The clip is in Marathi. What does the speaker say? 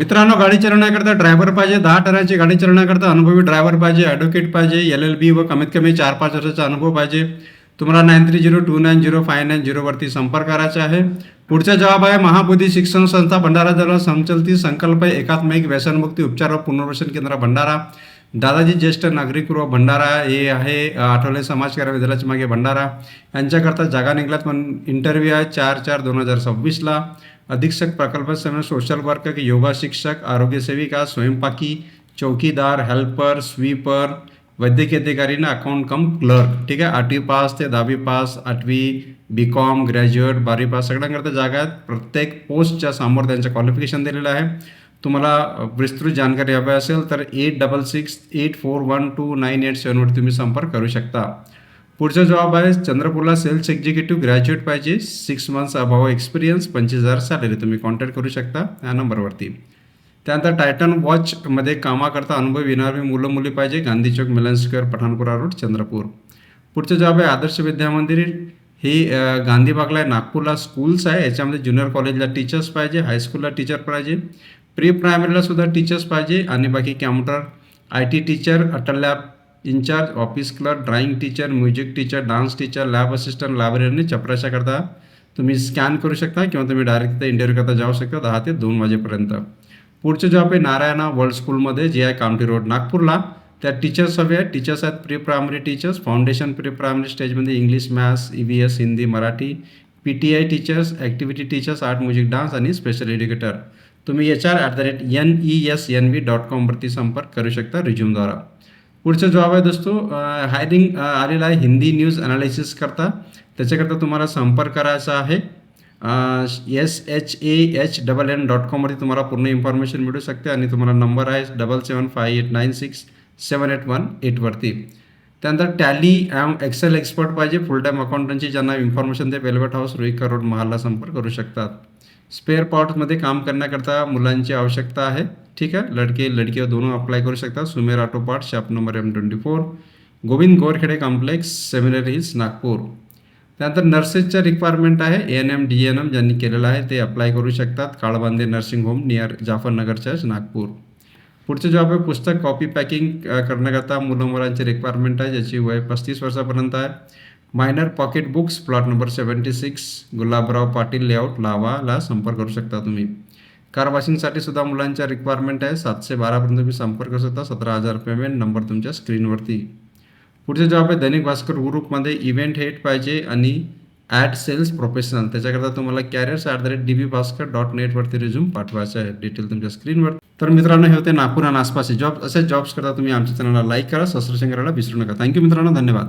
मित्रांनो, गाडी चालवण्याकरता ड्रायव्हर पाहिजे, 10 टनाची गाडी चालवण्याकरता अनुभवी ड्रायव्हर पाहिजे, ॲडव्होकेट पाहिजे, LLB व कमीत कमी 4-5 वर्षाचा अनुभव पाहिजे. तुम्हाला 9302905990 वरती संपर्क करायचा आहे. पुढचा जवाब आहे महाबोधी शिक्षण संस्था भंडारा जवळ संचलती संकल्प एकात्मिक व्यसनमुक्ती उपचार व पुनर्वसन केंद्र भंडारा. दादाजी ज्येष्ठ नागरिक व भंडारा हे आहे आठवले समाजकार्य विद्यालयाच्या मागे भंडारा. यांच्याकरता जागा निघाल्यात पण इंटरव्ह्यू आहे 4/4/2026ला. अधीक्षक प्रकल्प समय सोशल वर्क योगा शिक्षक आरोग्य सेविका स्वयंपाकी चौकीदार हेल्पर स्वीपर वैद्यकीय अधिकारी ना अकाउंट कम क्लर्क. ठीक आहे. 8वी पास ते 10वी पास 8वी BCom ग्रॅज्युएट 12वी पास सगळ्यांकरता जागा आहेत. प्रत्येक पोस्टच्या समोर त्यांचं क्वालिफिकेशन दिलेलं आहे. तुम्हाला विस्तृत जानकारी हवी असेल तर 8668412987 वरती तुम्ही संपर्क करू शकता. पुढचा जवाब आहे चंद्रपूरला सेल्स एक्झिक्युटिव्ह ग्रॅज्युएट पाहिजे 6 मंथ्स अभाव एक्सपिरियन्स 25,000 सॅलरी. तुम्ही कॉन्टॅक्ट करू शकता या नंबरवरती. त्यानंतर टायटन वॉचमध्ये कामाकरता अनुभव येणारी मुलं मुली पाहिजे. गांधी चौक मिलन स्क्वेअर पठाणपुरा रोड चंद्रपूर. पुढचा जवाब आहे आदर्श विद्या मंदिर ही गांधीबागला आहे नागपूरला स्कूल्स आहे. याच्यामध्ये ज्युनियर कॉलेजला टीचर्स पाहिजे, हायस्कूलला टीचर पाहिजे, प्री प्रायमरीला सुद्धा टीचर्स पाहिजे आणि बाकी computer IT teacher Atal lab in-charge office clerk drawing teacher music teacher dance teacher lab assistant library चपराशाकरता तुम्ही स्कॅन करू शकता किंवा तुम्ही डायरेक्ट तिथे इंटरव्ह्यू करता जाऊ शकता 10 ते 2 वाजेपर्यंत. पुढचे जॉब आहे नारायणा वर्ल्ड स्कूलमध्ये जे आहे कामठी रोड नागपूरला. त्या टीचर्स हवे आहेत. टीचर्स आहेत pre primary teachers foundation pre primary स्टेजमध्ये English maths EVS Hindi Marathi PTI teachers activity teachers art music dance आणि स्पेशल एज्युकेटर. तुम्ही HR@nesnv.com वरती संपर्क करू शकता रिझ्यूमद्वारा. पुढचा जॉब आहे दोस्तो हायरिंग आलेला आहे हिंदी न्यूज ॲनालिसिस करता. त्याच्याकरता तुम्हाला संपर्क करायचा आहे. SHAHNN.com वरती तुम्हाला पूर्ण इन्फॉर्मेशन मिळू शकते आणि तुम्हाला नंबर आहे 7758967818 वरती. त्यानंतर टॅली एक्सेल एक्सपर्ट पाहिजे फुल टाईम अकाउंटंटची ज्यांना इन्फॉर्मेशन ते वेल्वेट हाऊस रुईकर रोड महालला संपर्क करू शकतात. स्पेअर पार्ट्समध्ये काम करण्याकरता मुलांची आवश्यकता आहे. ठीक आहे. लडके लडकी दोनों अप्लाय करू शकता. Sumer auto part shop number M24 Govind Gorkhede complex Seminary Hills Nagpur. त्यानंतर नर्सेसच्या रिक्वायरमेंट आहे ANM DNM ज्यांनी केलेलं आहे ते अप्लाय करू शकतात. Kalbande nursing home near Jafarnagar church Nagpur. पुढचे जॉब आहे पुस्तक कॉपी पॅकिंग करण्याकरता मुलं मुलांची रिक्वायरमेंट आहे ज्याची वय 35 वर्षापर्यंत आहे. Minor pocket books plot number 76 Gulabrao Patil layout लावाला संपर्क करू शकता तुम्ही. कार वॉशिंगसाठी सुद्धा मुलांच्या रिक्वायरमेंट आहे 7 ते 12 पर्यंत तुम्ही संपर्क करू शकता. 17,000 पेमेंट नंबर तुमच्या स्क्रीनवरती. पुढचे जॉब आहे दैनिक भास्कर ग्रुपमध्ये इव्हेंट हेड पाहिजे आणि ॲड सेल्स प्रोफेशनल. त्याच्याकरता तुम्हाला careers@dbbhaskar.net वरती रिझ्यूम पाठवायचा आहे. डिटेल तुमच्या स्क्रीनवर. तर मित्रांनो हे होते नागपूर आणि आसपासचे जॉब्स. असे जॉब्स करता तुम्ही आमच्या चॅनलला लाईक करा सबस्क्रिप्शन करायला विसरू नका. थँक्यू मित्रांनो, धन्यवाद.